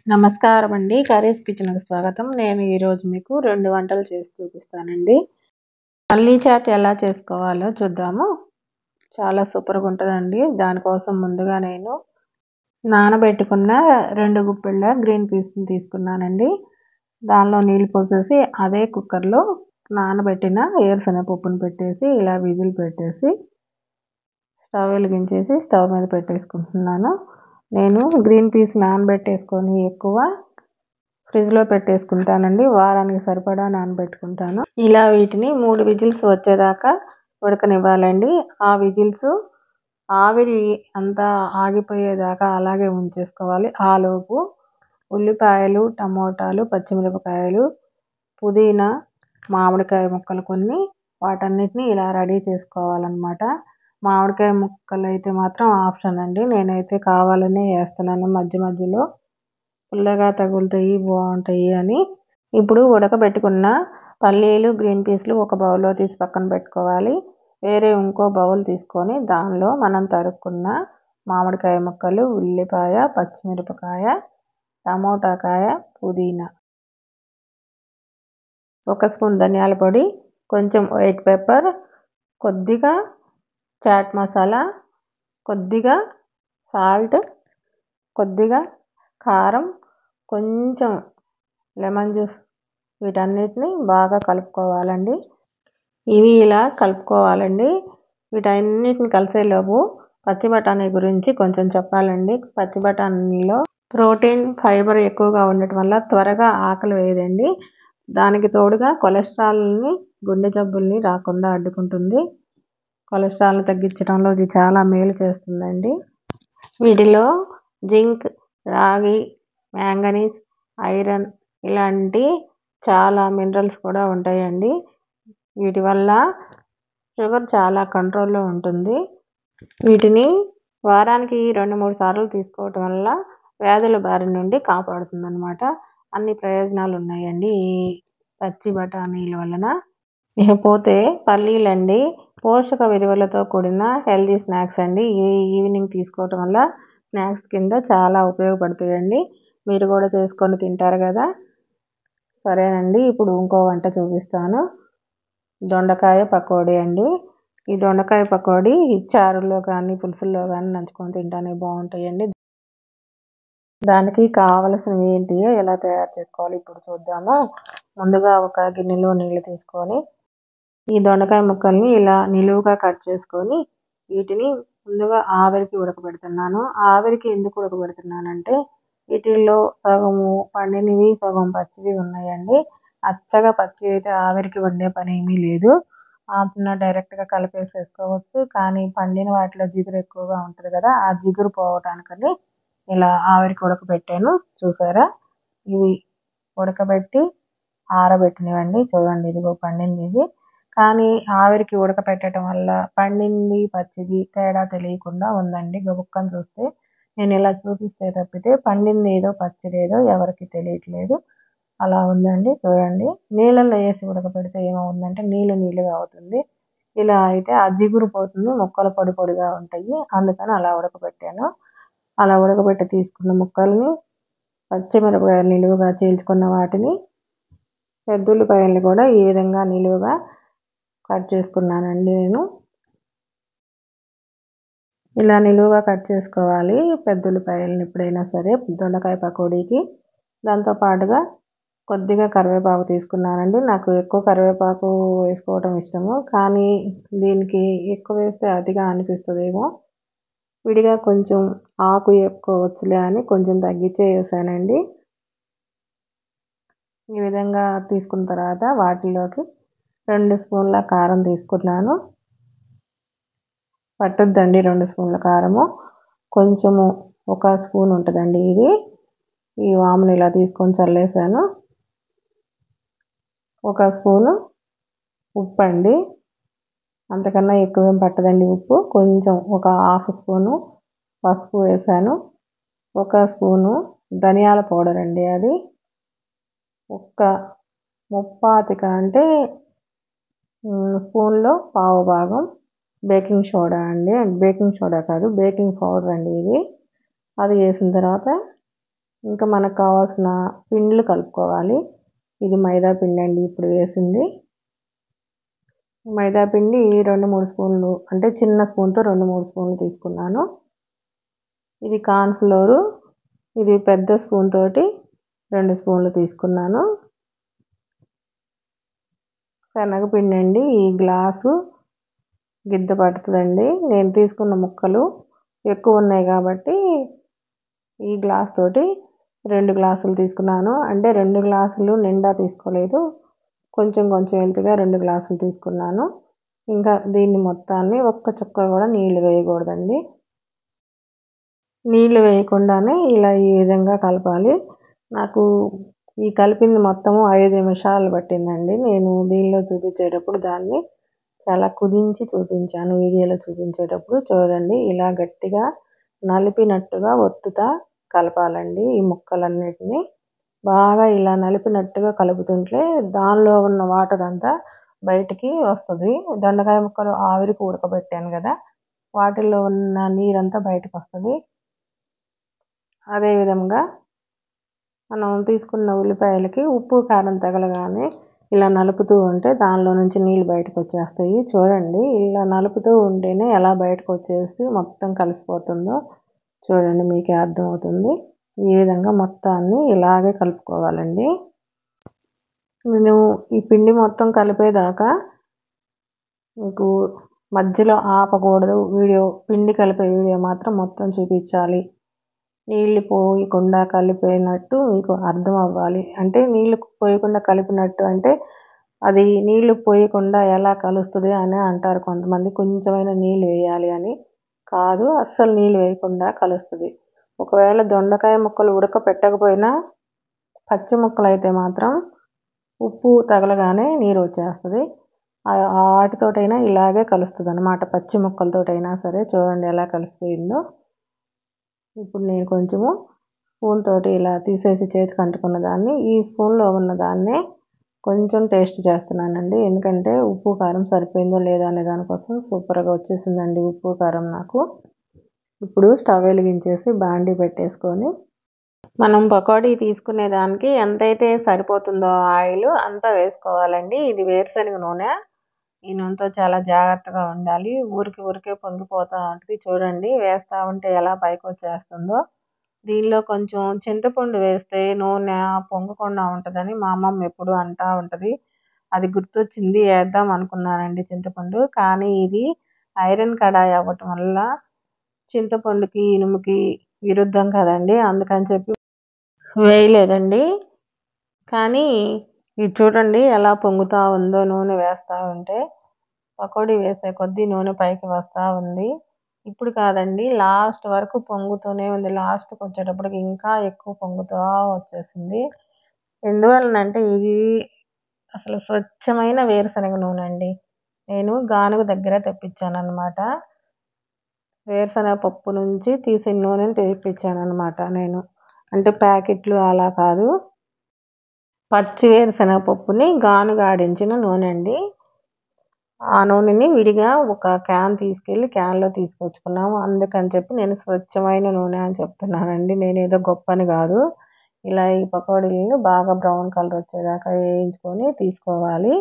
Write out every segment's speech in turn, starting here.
నమస్కారం అండి. కర్రీస్ కిచెన్‌కి స్వాగతం. నేను ఈరోజు మీకు 2 వంటలు చేసి చూపిస్తానండి. పల్లీ చాట్ ఎలా చేసుకోవాలో చూద్దాము. చాలా సూపర్‌గా ఉంటదండి. దానికోసం ముందుగా నేను నానబెట్టుకున్న 2 గుప్పెళ్ళ గ్రీన్ పీస్‌ని తీసుకున్నానండి. దానిలో నీళ్ళు పోసేసి అదే కుక్కర్‌లో నానబెట్టిన ఏరుశనగపప్పును పెట్టేసి ఇలా విజిల్ పెట్టేసి స్టవ్ వెలిగించేసి స్టవ్ మీద పెట్టేసుకుంటున్నాను. నేను గ్రీన్ పీస్ నానబెట్టేసుకొని ఎక్కువ ఫ్రిడ్జ్లో పెట్టేసుకుంటానండి. వారానికి సరిపడా నానబెట్టుకుంటాను. ఇలా వీటిని 3 విజిల్స్ వచ్చేదాకా ఉడకనివ్వాలండి. ఆ విజిల్స్ ఆవిరి అంతా ఆగిపోయేదాకా అలాగే ఉంచేసుకోవాలి. ఆలోపు ఉల్లిపాయలు, టమోటాలు, పచ్చిమిరపకాయలు, పుదీనా, మామిడికాయ ముక్కలు కొన్ని వాటన్నిటిని ఇలా రెడీ చేసుకోవాలన్నమాట. మామిడికాయ ముక్కలు అయితే మాత్రం ఆప్షన్ అండి. నేనైతే కావాలనే వేస్తున్నాను మధ్య మధ్యలో. పుల్లగా తగులుతాయి, బాగుంటాయి అని. ఇప్పుడు ఉడకబెట్టుకున్న పల్లీలు, గ్రీన్ పీస్లు ఒక బౌల్లో తీసి పక్కన పెట్టుకోవాలి. వేరే ఇంకో బౌల్ తీసుకొని దానిలో మనం తరుక్కున్న మామిడికాయ ముక్కలు, ఉల్లిపాయ, పచ్చిమిరపకాయ, టమోటాకాయ, పుదీనా, 1 స్పూన్ ధనియాల పొడి, కొంచెం వైట్ పెప్పర్, కొద్దిగా చాట్ మసాలా, కొద్దిగా సాల్ట్, కొద్దిగా కారం, కొంచెం లెమన్ జ్యూస్ వీటన్నిటిని బాగా కలుపుకోవాలండి. ఇవి ఇలా కలుపుకోవాలండి. వీటన్నిటిని కలిసేలోపు పచ్చి బఠానీ గురించి కొంచెం చెప్పాలండి. పచ్చి బఠానీలో ప్రోటీన్, ఫైబర్ ఎక్కువగా ఉండటం వల్ల త్వరగా ఆకలి వేయదండి. దానికి తోడుగా కొలెస్ట్రాల్ని, గుండె జబ్బుల్ని రాకుండా అడ్డుకుంటుంది. కొలెస్ట్రాల్ని తగ్గించడంలో ఇది చాలా మేలు చేస్తుందండి. వీటిలో జింక్, రాగి, మ్యాంగనీస్, ఐరన్ ఇలాంటి చాలా మినరల్స్ కూడా ఉంటాయండి. వీటి వల్ల షుగర్ చాలా కంట్రోల్లో ఉంటుంది. వీటిని వారానికి 2-3 సార్లు తీసుకోవటం వల్ల వ్యాధుల బారి నుండి కాపాడుతుందన్నమాట. అన్ని ప్రయోజనాలు ఉన్నాయండి ఈ పచ్చి బఠానీల వలన. ఇకపోతే పల్లీలండి, పోషక విలువలతో కూడిన హెల్దీ స్నాక్స్ అండి. ఈవినింగ్ తీసుకోవటం వల్ల స్నాక్స్ కింద చాలా ఉపయోగపడుతాయండి. మీరు కూడా చేసుకొని తింటారు కదా. సరేనండి, ఇప్పుడు ఇంకో వంట చూపిస్తాను. దొండకాయ పకోడీ అండి. ఈ దొండకాయ పకోడీ చారులో కానీ పులుసుల్లో కానీ నంచుకొని తింటానికి బాగుంటాయండి. దానికి కావలసినవి ఏంటియో ఎలా తయారు చేసుకోవాలి ఇప్పుడు చూద్దాము. ముందుగా ఒక గిన్నెలో నీళ్ళు తీసుకొని ఈ దొండకాయ ముక్కల్ని ఇలా నిలువుగా కట్ చేసుకొని వీటిని ముందుగా ఆవిరికి ఉడకబెడుతున్నాను. ఆవిరికి ఎందుకు ఉడకబెడుతున్నానంటే వీటిల్లో సగము పండినవి, సగం పచ్చివి ఉన్నాయండి. అచ్చగా పచ్చి అయితే ఆవిరికి వండే పని ఏమీ లేదు. డైరెక్ట్గా కలిపేసేసుకోవచ్చు. కానీ పండిన వాటిలో జిగురు ఎక్కువగా ఉంటుంది కదా, ఆ జిగురు పోవటానికని ఇలా ఆవిరికి ఉడకబెట్టాను. చూసారా, ఇవి ఉడకబెట్టి ఆరబెట్టినవండి. చూడండి, ఇదిగో పండింది ఇది. కానీ ఆవిరికి ఉడకపెట్టడం వల్ల పండింది, పచ్చిది తేడా తెలియకుండా ఉందండి. గబుక్కని చూస్తే నేను ఇలా చూపిస్తే తప్పితే పండింది ఏదో పచ్చిది ఏదో ఎవరికి తెలియట్లేదు. అలా ఉందండి. చూడండి, నీళ్ళల్లో వేసి ఉడకపెడితే ఏమవుతుందంటే నీళ్ళు నీళ్ళుగా అవుతుంది. ఇలా అయితే ఆ జిగురు పోతుంది, ముక్కలు పొడి పొడిగా ఉంటాయి. అందుకని అలా ఉడకబెట్టాను. అలా ఉడకబెట్టి తీసుకున్న ముక్కల్ని, పచ్చిమిరపకాయలు నిలువుగా చీల్చుకున్న వాటిని, పెద్దుల్లిపాయల్ని కూడా ఈ విధంగా నిలువుగా కట్ చేసుకున్నానండి నేను. ఇలా నిలువుగా కట్ చేసుకోవాలి పెద్దుల్లిపాయలని ఎప్పుడైనా సరే దొండకాయ పకోడీకి. దాంతోపాటుగా కొద్దిగా కరివేపాకు తీసుకున్నానండి. నాకు ఎక్కువ కరివేపాకు వేసుకోవడం ఇష్టము, కానీ దీనికి ఎక్కువ వేస్తే అతిగా అనిపిస్తుందేమో. విడిగా కొంచెం ఆకు వేసుకోవచ్చులే అని కొంచెం తగ్గించే వేసానండి. ఈ విధంగా తీసుకున్న తర్వాత వాటిలోకి 2 స్పూన్ల కారం తీసుకున్నాను. పట్టుద్దండి 2 స్పూన్ల కారము. కొంచెము 1 స్పూన్ ఉంటుందండి ఇది. ఈ వాముని ఇలా తీసుకొని చల్లేసాను. 1 స్పూను ఉప్పు అండి. అంతకన్నా ఎక్కువేం పట్టదండి ఉప్పు. కొంచెం ఒక 1/2 స్పూను పసుపు వేసాను. 1 స్పూను ధనియాల పౌడర్ అండి. అది ఒక్క ముప్పాతిక అంటే స్పూన్లో పావు భాగం బేకింగ్ సోడా అండి. బేకింగ్ సోడా కాదు, బేకింగ్ పౌడర్ అండి ఇది. అది వేసిన తర్వాత ఇంకా మనకు కావాల్సిన పిండిలు కలుపుకోవాలి. ఇది మైదా పిండి అండి ఇప్పుడు వేసింది. మైదా పిండి 2-3 స్పూన్లు, అంటే చిన్న స్పూన్తో 2-3 స్పూన్లు తీసుకున్నాను. ఇది కార్న్ ఫ్లోరు, ఇది పెద్ద స్పూన్ తోటి 2 స్పూన్లు తీసుకున్నాను. శనగపిండి అండి, ఈ గ్లాసు గిద్ద పడుతుందండి. నేను తీసుకున్న ముక్కలు ఎక్కువ ఉన్నాయి కాబట్టి ఈ గ్లాస్ తోటి 2 గ్లాసులు తీసుకున్నాను. అంటే 2 గ్లాసులు నిండా తీసుకోలేదు, కొంచెం కొంచెం ఎత్తుగా 2 గ్లాసులు తీసుకున్నాను. ఇంకా దీన్ని మొత్తాన్ని ఒక్క చుక్క కూడా నీళ్ళు వేయకూడదండి. నీళ్ళు వేయకుండానే ఇలా ఈ విధంగా కలపాలి. నాకు ఈ కలిపింది మొత్తము 5 నిమిషాలు పట్టిందండి. నేను దీనిలో చూపించేటప్పుడు దాన్ని చాలా కుదించి చూపించాను. వీడియోలో చూపించేటప్పుడు చూడండి, ఇలా గట్టిగా నలిపినట్టుగా ఒత్తుతా కలపాలండి. ఈ ముక్కలన్నిటినీ బాగా ఇలా నలిపినట్టుగా కలుపుతుంటే దానిలో ఉన్న వాటర్ అంతా బయటికి వస్తుంది. దొండకాయ ముక్కలు ఆవిరికి ఉడకబెట్టాను కదా, వాటిల్లో ఉన్న నీరంతా బయటకు వస్తుంది. అదేవిధంగా మనం తీసుకున్న ఉల్లిపాయలకి ఉప్పు కారం తగలగానే ఇలా నలుపుతూ ఉంటే దానిలో నుంచి నీళ్ళు బయటకు వచ్చేస్తాయి. చూడండి, ఇలా నలుపుతూ ఉంటేనే ఎలా బయటకు వచ్చేసి మొత్తం కలిసిపోతుందో చూడండి, మీకే అర్థమవుతుంది. ఈ విధంగా మొత్తాన్ని ఇలాగే కలుపుకోవాలండి. నేను ఈ పిండి మొత్తం కలిపేదాకా మీకు మధ్యలో ఆపకూడదు. పిండి కలిపే వీడియో మాత్రం మొత్తం చూపించాలి. నీళ్ళు పోయకుండా కలిపినట్టు మీకు అర్థం అవ్వాలి. అంటే నీళ్ళు పోయకుండా కలిపినట్టు అంటే అది నీళ్ళు పోయకుండా ఎలా కలుస్తుంది అని అంటారు కొంతమంది, కొంచెమైనా నీళ్ళు వేయాలి అని. కాదు, అస్సలు నీళ్ళు వేయకుండా కలుస్తుంది. ఒకవేళ దొండకాయ ముక్కలు ఉడకపెట్టకపోయినా పచ్చి ముక్కలు అయితే మాత్రం ఉప్పు తగలగానే నీరు వచ్చేస్తుంది. వాటితోటైనా ఇలాగే కలుస్తుంది అన్నమాట, పచ్చి ముక్కలతోటైనా సరే. చూడండి ఎలా కలిసిపోయిందో. ఇప్పుడు నేను కొంచెము స్పూన్ తోటి ఇలా తీసేసి చేతికి అంటుకున్న దాన్ని ఈ స్పూన్లో ఉన్న దాన్నే కొంచెం టేస్ట్ చేస్తున్నానండి. ఎందుకంటే ఉప్పు కారం సరిపోయిందో లేదా అనే దానికోసం. సూపర్గా వచ్చేసిందండి ఉప్పు కారం నాకు. ఇప్పుడు స్టవ్ వెలిగించేసి బాండీ పెట్టేసుకొని మనం పకోడీ తీసుకునే దానికి ఎంతైతే సరిపోతుందో ఆయిల్ అంతా వేసుకోవాలండి. ఇది వేరుశనగ నూనె. ఈ నూనెతో చాలా జాగ్రత్తగా ఉండాలి. ఊరికే పొంగిపోతూ ఉంటుంది. చూడండి, వేస్తూ ఉంటే ఎలా పైకి వచ్చేస్తుందో. దీనిలో కొంచెం చింతపండు వేస్తే నూనె పొంగకుండా ఉంటుందని మా అమ్మమ్మ ఎప్పుడు అంటూ ఉంటుంది. అది గుర్తొచ్చింది, వేద్దాం అనుకున్నానండి చింతపండు. కానీ ఇది ఐరన్ కడాయి అవ్వటం వల్ల చింతపండుకి ఇనుముకి విరుద్ధం కదండి, అందుకని చెప్పి వేయలేదండి. కానీ ఇది చూడండి ఎలా పొంగుతూ ఉందో నూనె వేస్తూ ఉంటే. పకోడీ వేసే కొద్దీ నూనె పైకి వస్తూ ఉంది. ఇప్పుడు కాదండి, లాస్ట్ వరకు పొంగుతూనే ఉంది. లాస్ట్కి వచ్చేటప్పటికి ఇంకా ఎక్కువ పొంగుతూ వచ్చేసింది. ఎందువలనంటే ఇది అసలు స్వచ్ఛమైన వేరుశనగ నూనె అండి. నేను గానుగ దగ్గర తెప్పించాను అన్నమాట. వేరుశనగ పప్పు నుంచి తీసిన నూనెని తెప్పించాను అన్నమాట నేను. అంటే ప్యాకెట్లు అలా కాదు, పచ్చి వేరుశనగ పప్పుని గానుగ ఆడించిన నూనె అండి. ఆ నూనెని విడిగా ఒక క్యాన్ తీసుకెళ్ళి క్యాన్లో తీసుకొచ్చుకున్నాము. అందుకని చెప్పి నేను స్వచ్ఛమైన నూనె అని చెప్తున్నానండి. నేను ఏదో గొప్పని కాదు. ఇలా ఈ పకోడీలను బాగా బ్రౌన్ కలర్ వచ్చేదాకా వేయించుకొని తీసుకోవాలి.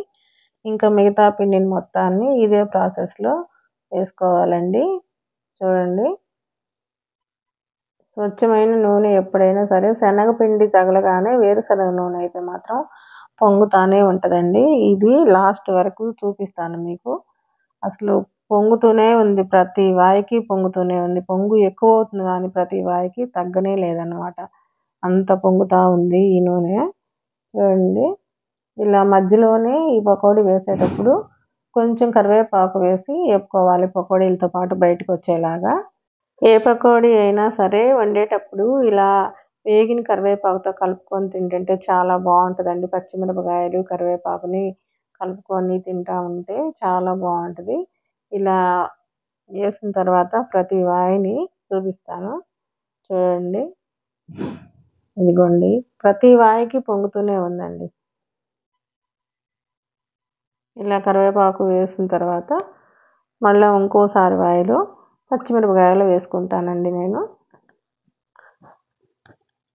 ఇంకా మిగతా పిండిని మొత్తాన్ని ఇదే ప్రాసెస్లో వేసుకోవాలండి. చూడండి, స్వచ్ఛమైన నూనె ఎప్పుడైనా సరే శనగపిండి తగలగానే వేరుశనగ నూనె అయితే మాత్రం పొంగుతూనే ఉంటుందండి. ఇది లాస్ట్ వరకు చూపిస్తాను మీకు. అసలు పొంగుతూనే ఉంది, ప్రతి వాయికి పొంగుతూనే ఉంది. పొంగు ఎక్కువ అవుతుంది కానీ ప్రతి వాయికి తగ్గనే లేదన్నమాట, అంత పొంగుతూ ఉంది ఈ నూనె. చూడండి, ఇలా మధ్యలోనే ఈ పకోడీ వేసేటప్పుడు కొంచెం కరివేపాకు వేసి వేపుకోవాలి, పకోడీలతో పాటు బయటకు వచ్చేలాగా. ఏ పకోడీ అయినా సరే వండేటప్పుడు ఇలా వేగిన కరివేపాకుతో కలుపుకొని తింటుంటే చాలా బాగుంటుందండి. పచ్చిమిరపకాయలు కరివేపాకుని కలుపుకొని తింటూ ఉంటే చాలా బాగుంటుంది. ఇలా వేసిన తర్వాత ప్రతి వాయిని చూపిస్తాను చూడండి. ఇదిగోండి, ప్రతి వాయికి పొంగుతూనే ఉందండి. ఇలా కరివేపాకు వేసిన తర్వాత మళ్ళీ ఇంకోసారి వాయిలో పచ్చిమిరపకాయలు వేసుకుంటానండి నేను.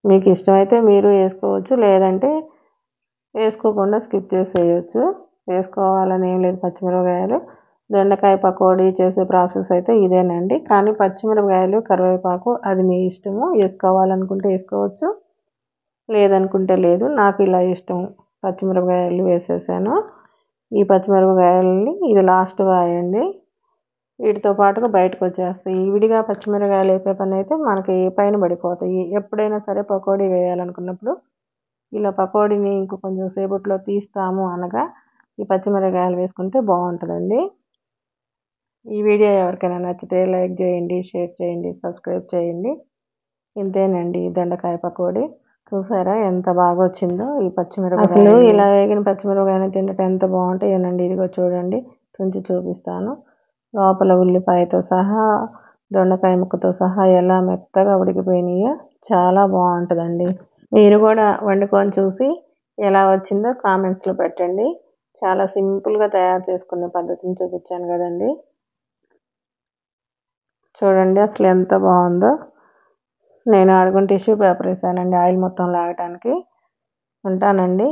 మీకు ఇష్టమైతే మీరు వేసుకోవచ్చు, లేదంటే వేసుకోకుండా స్కిప్ చేసేయచ్చు. వేసుకోవాలని ఏం లేదు. పచ్చిమిరపకాయలు దొండకాయ పకోడీ చేసే ప్రాసెస్ అయితే ఇదేనండి. కానీ పచ్చిమిరపకాయలు కరివేపాకు అది మీ ఇష్టము. వేసుకోవాలనుకుంటే వేసుకోవచ్చు, లేదనుకుంటే లేదు. నాకు ఇలా ఇష్టం, పచ్చిమిరపకాయలు వేసేసాను. ఈ పచ్చిమిరపకాయలని ఇది లాస్ట్ వేయండి, వీటితో పాటుగా బయటకు వచ్చేస్తాయి. ఈ విడిగా పచ్చిమిరపకాయలు వేసే పని అయితే మనకి పైన పడిపోతాయి. ఎప్పుడైనా సరే పకోడీ వేయాలనుకున్నప్పుడు ఇలా పకోడీని ఇంక కొంచెం సేపట్లో తీస్తాము అనగా ఈ పచ్చిమిరపకాయలు వేసుకుంటే బాగుంటుందండి. ఈ వీడియో ఎవరికైనా నచ్చితే లైక్ చేయండి, షేర్ చేయండి, సబ్స్క్రైబ్ చేయండి. ఇంతేనండి దొండకాయ పకోడీ. చూసారా ఎంత బాగా వచ్చిందో ఈ పచ్చిమిరపకాయ. అసలు ఇలా వేగిన పచ్చిమిరపకాయలు తింటే ఎంత బాగుంటాయోనండి. ఇదిగో చూడండి, తుంచి చూపిస్తాను. లోపల ఉల్లిపాయతో సహా దొండకాయ ముక్కతో సహా ఎలా మెత్తగా ఉడికిపోయినాయో చాలా బాగుంటుందండి. మీరు కూడా వండుకొని చూసి ఎలా వచ్చిందో కామెంట్స్లో పెట్టండి. చాలా సింపుల్గా తయారు చేసుకునే పద్ధతిని చూపించాను కదండి. చూడండి అసలు ఎంత బాగుందో. నేను అడుగున టిష్యూ పేపర్ వేసానండి ఆయిల్ మొత్తం లాగటానికి. ఉంటానండి.